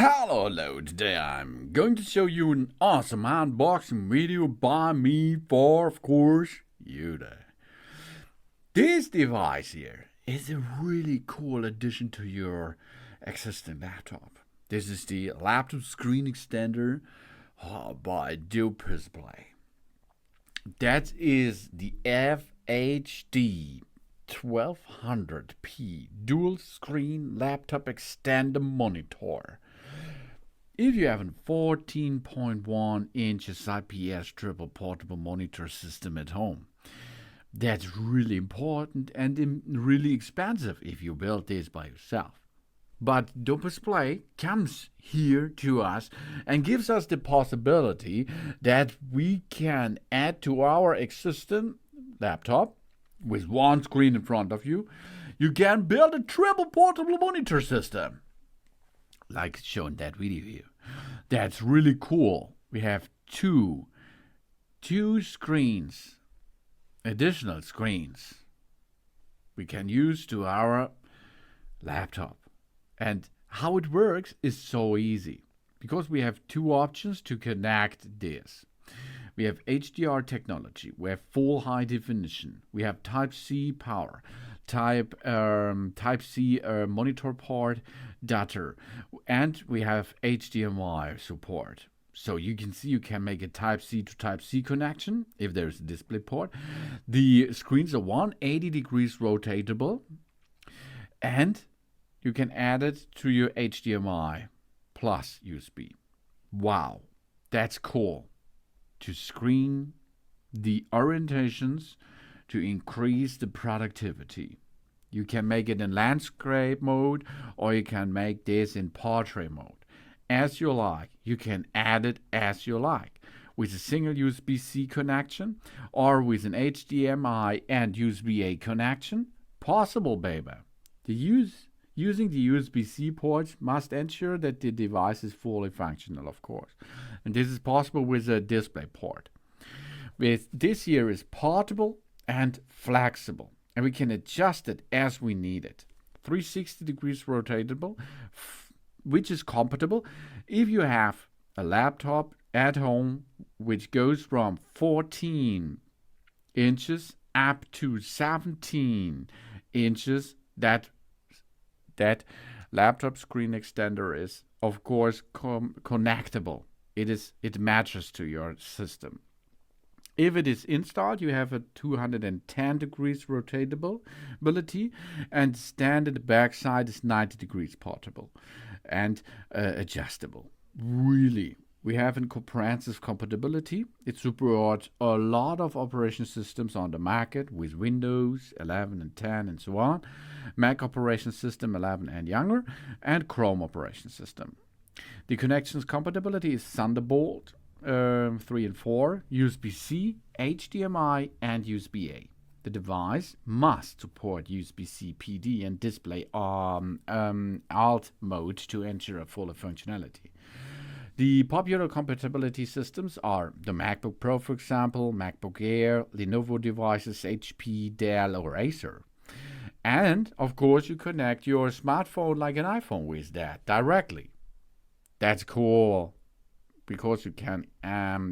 Hello, today I'm going to show you an awesome unboxing video by me for, of course, you there. This device here is a really cool addition to your existing laptop. This is the Laptop Screen Extender by Dopesplay. That is the FHD 1200p dual screen laptop extender monitor. If you have a 14.1 inches IPS portable monitor system at home, that's really important and really expensive if you build this by yourself. But Dopesplay comes here to us and gives us the possibility that we can add to our existing laptop with one screen in front of you. You can build a triple portable monitor system, like shown in that video here. That's really cool. We have two screens, additional screens we can use to our laptop. And how it works is so easy because we have two options to connect this. We have HDR technology, we have full high definition, we have Type-C power, Type-C monitor port, data, and we have HDMI support. So you can see you can make a Type-C to Type-C connection if there's a display port. The screens are 180 degrees rotatable, and you can add it to your HDMI plus USB. Wow, that's cool. To screen the orientations to increase the productivity. You can make it in landscape mode or you can make this in portrait mode. As you like. You can add it as you like. With a single USB-C connection or with an HDMI and USB-A connection. Possible, baby. Using the USB-C ports must ensure that the device is fully functional, of course. And this is possible with a display port. With this here is portable and flexible, and we can adjust it as we need it. 360 degrees rotatable, which is compatible if you have a laptop at home which goes from 14 inches up to 17 inches. That laptop screen extender is, of course, connectable. It matches to your system. If it is installed, you have a 210 degrees rotatability, and standard backside is 90 degrees portable and adjustable. Really, we have a comprehensive compatibility. It supports a lot of operation systems on the market with Windows 11 and 10 and so on, Mac operating system 11 and younger, and Chrome operating system. The connections compatibility is Thunderbolt 3 and 4, USB-C, HDMI, and USB-A. The device must support USB-C PD and display alt mode to ensure full functionality. The popular compatibility systems are the MacBook Pro, for example, MacBook Air, Lenovo devices, HP, Dell, or Acer. And, of course, you connect your smartphone like an iPhone with that directly. That's cool because you can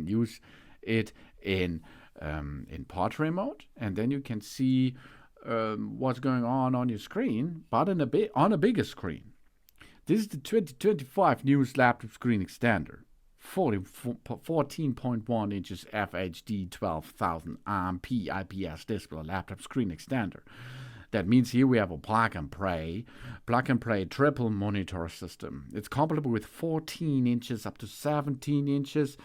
use it in portrait mode, and then you can see what's going on your screen, but on a bigger screen. This is the 2025 newest laptop screen extender, 14.1 inches FHD 12,000 p IPS display laptop screen extender. That means here we have a plug and play triple monitor system. It's compatible with 14 inches up to 17 inches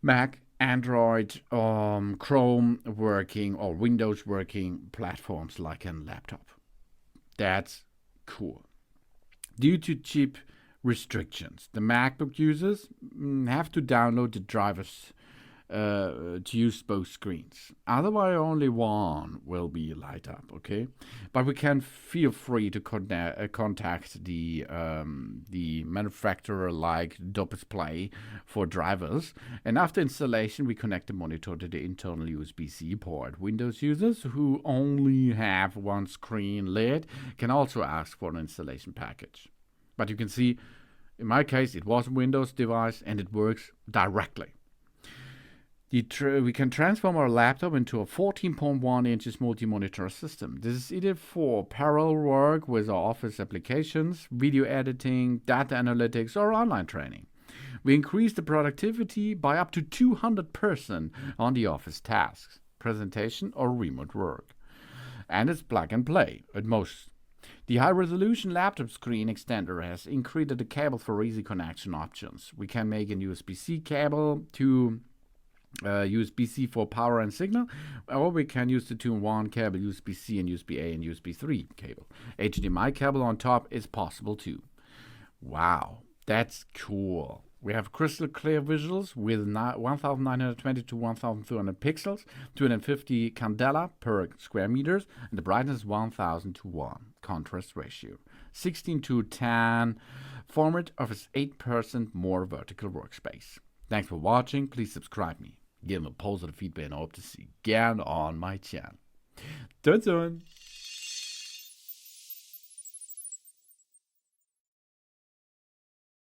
Mac, Android, Chrome working or Windows working platforms like a laptop. That's cool. Due to chip restrictions, the MacBook users have to download the drivers to use both screens. Otherwise, only one will be light up, okay? But we can feel free to contact the manufacturer like Dopesplay for drivers. And after installation, we connect the monitor to the internal USB-C port. Windows users who only have one screen lit can also ask for an installation package. But you can see In my case, it was a Windows device and it works directly. We can transform our laptop into a 14.1 inches multi-monitor system. This is either for parallel work with our office applications, video editing, data analytics, or online training. We increase the productivity by up to 200% on the office tasks, presentation, or remote work. And it's plug and play at most. The high-resolution laptop screen extender has included the cable for easy connection options. We can make a USB-C cable to USB-C for power and signal, or we can use the 2-in-1 cable, USB-C and USB-A and USB 3 cable. HDMI cable on top is possible too. Wow, that's cool. We have crystal clear visuals with 1920 to 1200 pixels, 250 candela per square meters, and the brightness 1000 to 1 contrast ratio. 16:10 format offers 8% more vertical workspace. Thanks for watching. Please subscribe me. Give me positive feedback and I hope to see you again on my channel. Done.